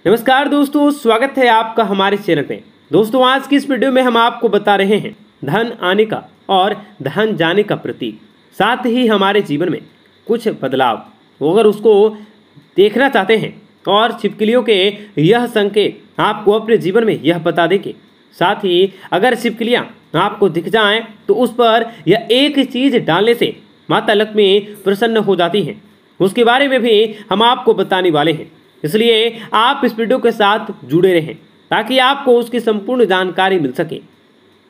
नमस्कार दोस्तों, स्वागत है आपका हमारे चैनल पे। दोस्तों, आज की इस वीडियो में हम आपको बता रहे हैं धन आने का और धन जाने का प्रतीक, साथ ही हमारे जीवन में कुछ बदलाव। अगर उसको देखना चाहते हैं और छिपकलियों के यह संकेत आपको अपने जीवन में यह बता देंगे। साथ ही अगर छिपकलियाँ आपको दिख जाएं तो उस पर यह एक चीज़ डालने से माता लक्ष्मी प्रसन्न हो जाती हैं, उसके बारे में भी हम आपको बताने वाले हैं। इसलिए आप इस वीडियो के साथ जुड़े रहें ताकि आपको उसकी संपूर्ण जानकारी मिल सके।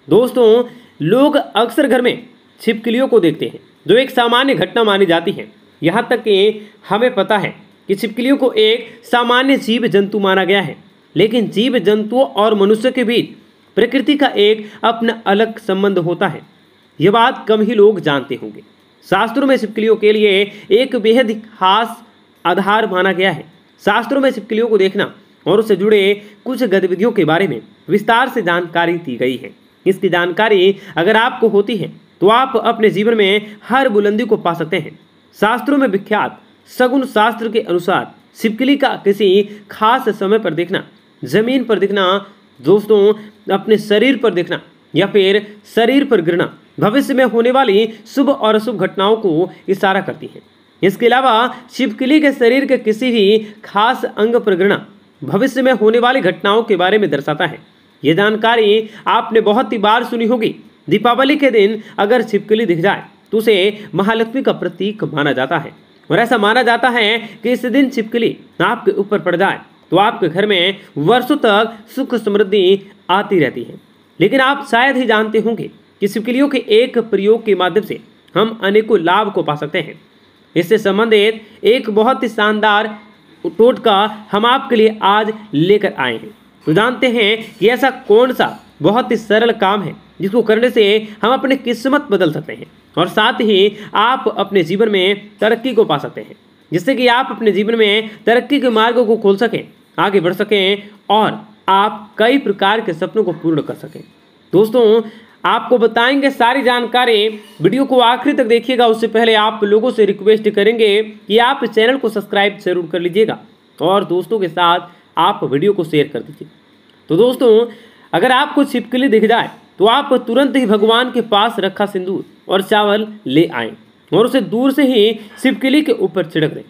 दोस्तों, लोग अक्सर घर में छिपकलियों को देखते हैं, जो एक सामान्य घटना मानी जाती है। यहाँ तक कि हमें पता है कि छिपकलियों को एक सामान्य जीव जंतु माना गया है, लेकिन जीव जंतुओं और मनुष्य के बीच प्रकृति का एक अपना अलग संबंध होता है। यह बात कम ही लोग जानते होंगे। शास्त्रों में छिपकलियों के लिए एक बेहद खास आधार माना गया है। शास्त्रों में छिपकलियों को देखना और उससे जुड़े कुछ गतिविधियों के बारे में विस्तार से जानकारी दी गई है। इसकी जानकारी अगर आपको होती है तो आप अपने जीवन में हर बुलंदी को पा सकते हैं। शास्त्रों में विख्यात शगुन शास्त्र के अनुसार छिपकली का किसी खास समय पर दिखना, जमीन पर दिखना, दोस्तों अपने शरीर पर दिखना या फिर शरीर पर गिरना भविष्य में होने वाली शुभ और अशुभ घटनाओं को इशारा करती है। इसके अलावा छिपकली के शरीर के किसी भी खास अंग पर गिरना भविष्य में होने वाली घटनाओं के बारे में दर्शाता है। ये जानकारी आपने बहुत ही बार सुनी होगी। दीपावली के दिन अगर छिपकली दिख जाए तो उसे महालक्ष्मी का प्रतीक माना जाता है, और ऐसा माना जाता है कि इस दिन छिपकली आपके ऊपर पड़ जाए तो आपके घर में वर्षों तक सुख समृद्धि आती रहती है। लेकिन आप शायद ही जानते होंगे कि छिपकलियों के एक प्रयोग के माध्यम से हम अनेकों लाभ को पा सकते हैं। इससे संबंधित एक बहुत ही शानदार टोटका हम आपके लिए आज लेकर आए हैं। तो जानते हैं कि ऐसा कौन सा बहुत ही सरल काम है जिसको करने से हम अपनी किस्मत बदल सकते हैं और साथ ही आप अपने जीवन में तरक्की को पा सकते हैं, जिससे कि आप अपने जीवन में तरक्की के मार्गों को खोल सकें, आगे बढ़ सकें और आप कई प्रकार के सपनों को पूर्ण कर सकें। दोस्तों, आपको बताएंगे सारी जानकारी, वीडियो को आखिरी तक देखिएगा। उससे पहले आप लोगों से रिक्वेस्ट करेंगे कि आप चैनल को सब्सक्राइब जरूर कर लीजिएगा और दोस्तों के साथ आप वीडियो को शेयर कर दीजिए। तो दोस्तों, अगर आपको छिपकली दिख जाए तो आप तुरंत ही भगवान के पास रखा सिंदूर और चावल ले आएँ और उसे दूर से ही छिपकली के ऊपर छिड़क दें।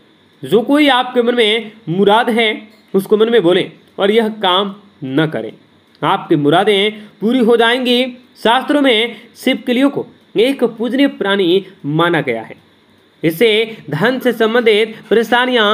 जो कोई आपके मन में मुराद है उसको मन में बोलें और यह काम न करें, आपकी मुरादें पूरी हो जाएंगी। शास्त्रों में छिपकलियों को एक पूजनीय प्राणी माना गया है। इससे धन से संबंधित परेशानियां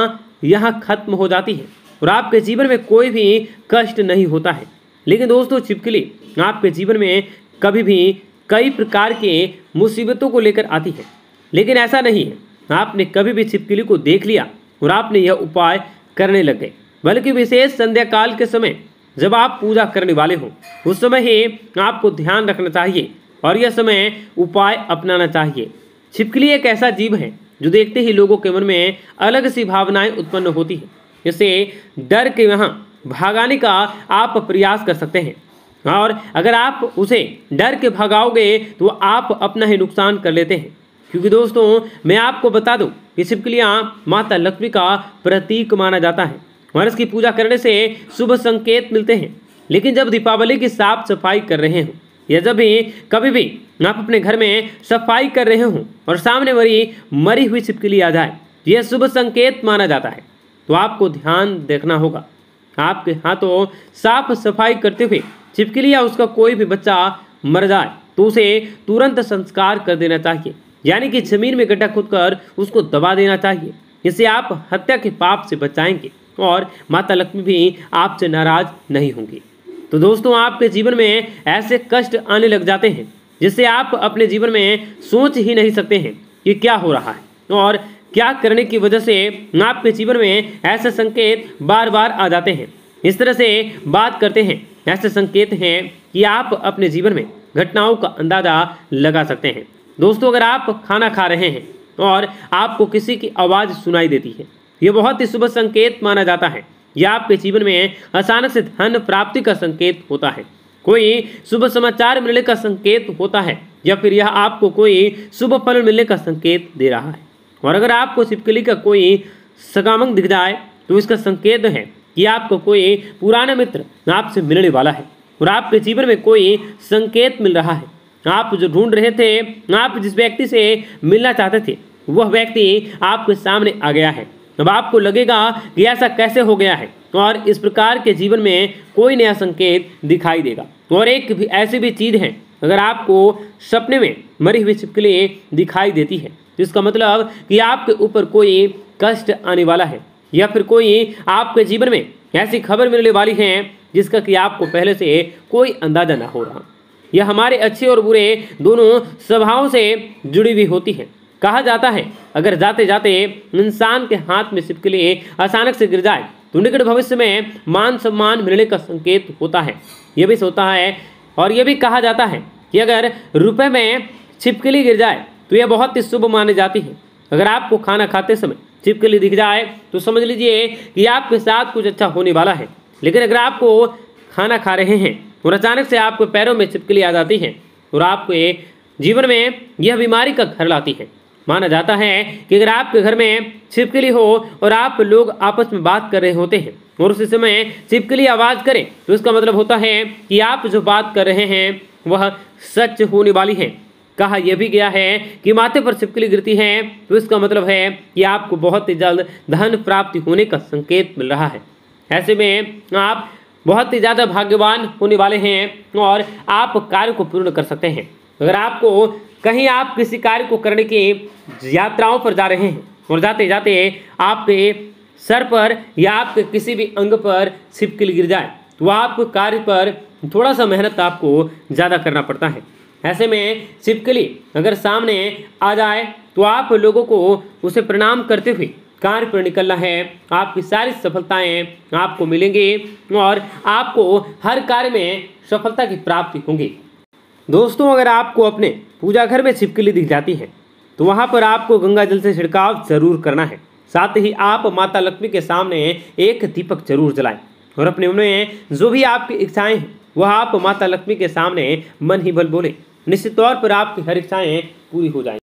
यहां खत्म हो जाती हैं और आपके जीवन में कोई भी कष्ट नहीं होता है। लेकिन दोस्तों, छिपकली आपके जीवन में कभी भी कई प्रकार के मुसीबतों को लेकर आती है, लेकिन ऐसा नहीं है आपने कभी भी छिपकली को देख लिया और आपने यह उपाय करने लग गए, बल्कि विशेष संध्या काल के समय जब आप पूजा करने वाले हो उस समय ही आपको ध्यान रखना चाहिए और यह समय उपाय अपनाना चाहिए। छिपकली एक ऐसा जीव है जो देखते ही लोगों के मन में अलग सी भावनाएं उत्पन्न होती है। इससे डर के वहाँ भागाने का आप प्रयास कर सकते हैं, और अगर आप उसे डर के भगाओगे तो आप अपना ही नुकसान कर लेते हैं। क्योंकि दोस्तों, मैं आपको बता दूं कि छिपकलियाँ माता लक्ष्मी का प्रतीक माना जाता है और इसकी पूजा करने से शुभ संकेत मिलते हैं। लेकिन जब दीपावली की साफ सफाई कर रहे हो या जब भी कभी भी आप अपने घर में सफाई कर रहे हो और सामने मरी हुई छिपकली आ जाए, यह शुभ संकेत माना जाता है। तो आपको ध्यान देखना होगा, आपके हाथों साफ सफाई करते हुए छिपकली या उसका कोई भी बच्चा मर जाए तो उसे तुरंत संस्कार कर देना चाहिए, यानी कि जमीन में गड्ढा खोदकर उसको दबा देना चाहिए। इससे आप हत्या के पाप से बचाएंगे और माता लक्ष्मी भी आपसे नाराज नहीं होंगी। तो दोस्तों, आपके जीवन में ऐसे कष्ट आने लग जाते हैं जिससे आप अपने जीवन में सोच ही नहीं सकते हैं कि क्या हो रहा है और क्या करने की वजह से आपके जीवन में ऐसे संकेत बार बार आ जाते हैं। इस तरह से बात करते हैं, ऐसे संकेत हैं कि आप अपने जीवन में घटनाओं का अंदाजा लगा सकते हैं। दोस्तों, अगर आप खाना खा रहे हैं और आपको किसी की आवाज़ सुनाई देती है, यह बहुत ही शुभ संकेत माना जाता है। यह आपके जीवन में अचानक से धन प्राप्ति का संकेत होता है, कोई शुभ समाचार मिलने का संकेत होता है, या फिर यह आपको कोई शुभ फल मिलने का संकेत दे रहा है। और अगर आपको छिपकली का कोई सगामंग दिख जाए तो इसका संकेत है कि आपको कोई पुराना मित्र आपसे मिलने वाला है और आपके जीवन में कोई संकेत मिल रहा है। आप जो ढूंढ रहे थे, आप जिस व्यक्ति से मिलना चाहते थे, वह व्यक्ति आपके सामने आ गया है। अब आपको लगेगा कि ऐसा कैसे हो गया है, और इस प्रकार के जीवन में कोई नया संकेत दिखाई देगा। और एक भी ऐसी भी चीज़ है, अगर आपको सपने में मरी हुई छिपकली दिखाई देती है तो इसका मतलब कि आपके ऊपर कोई कष्ट आने वाला है, या फिर कोई आपके जीवन में ऐसी खबर मिलने वाली है जिसका कि आपको पहले से कोई अंदाजा ना हो रहा। यह हमारे अच्छे और बुरे दोनों स्वभावों से जुड़ी हुई होती है। कहा जाता है, अगर जाते जाते इंसान के हाथ में छिपकली अचानक से गिर जाए तो निकट भविष्य में मान सम्मान मिलने का संकेत होता है। यह भी होता है, और यह भी कहा जाता है कि अगर रुपए में छिपकली गिर जाए तो यह बहुत ही शुभ मानी जाती है। अगर आपको खाना खाते समय छिपकली दिख जाए तो समझ लीजिए कि आपके साथ कुछ अच्छा होने वाला है। लेकिन अगर आपको खाना खा रहे हैं और अचानक से आपके पैरों में छिपकली आ जाती है और आपके जीवन में यह बीमारी का घर लाती है। माना जाता है कि अगर आपके घर में छिपकली हो और आप लोग आपस में बात कर रहे होते हैं और उसी समय छिपकली आवाज़ करे तो इसका मतलब होता है कि आप जो बात कर रहे हैं वह सच होने वाली है। कहा यह भी गया है कि माथे पर छिपकली गिरती है तो इसका मतलब है कि आपको बहुत ही जल्द धन प्राप्ति होने का संकेत मिल रहा है। ऐसे में आप बहुत ही ज़्यादा भाग्यवान होने वाले हैं और आप कार्य को पूर्ण कर सकते हैं। अगर आपको कहीं आप किसी कार्य को करने की यात्राओं पर जा रहे हैं और जाते जाते आपके सर पर या आपके किसी भी अंग पर छिपकली गिर जाए तो आपको कार्य पर थोड़ा सा मेहनत आपको ज़्यादा करना पड़ता है। ऐसे में छिपकली अगर सामने आ जाए तो आप लोगों को उसे प्रणाम करते हुए कार्य पर निकलना है। आपकी सारी सफलताएं आपको मिलेंगी और आपको हर कार्य में सफलता की प्राप्ति होगी। दोस्तों, अगर आपको अपने पूजा घर में छिपकली दिख जाती है तो वहाँ पर आपको गंगा जल से छिड़काव जरूर करना है। साथ ही आप माता लक्ष्मी के सामने एक दीपक जरूर जलाएं और अपने मन में जो भी आपकी इच्छाएं हैं वह आप माता लक्ष्मी के सामने मन ही बल बोले। निश्चित तौर पर आपकी हर इच्छाएं पूरी हो जाएंगी।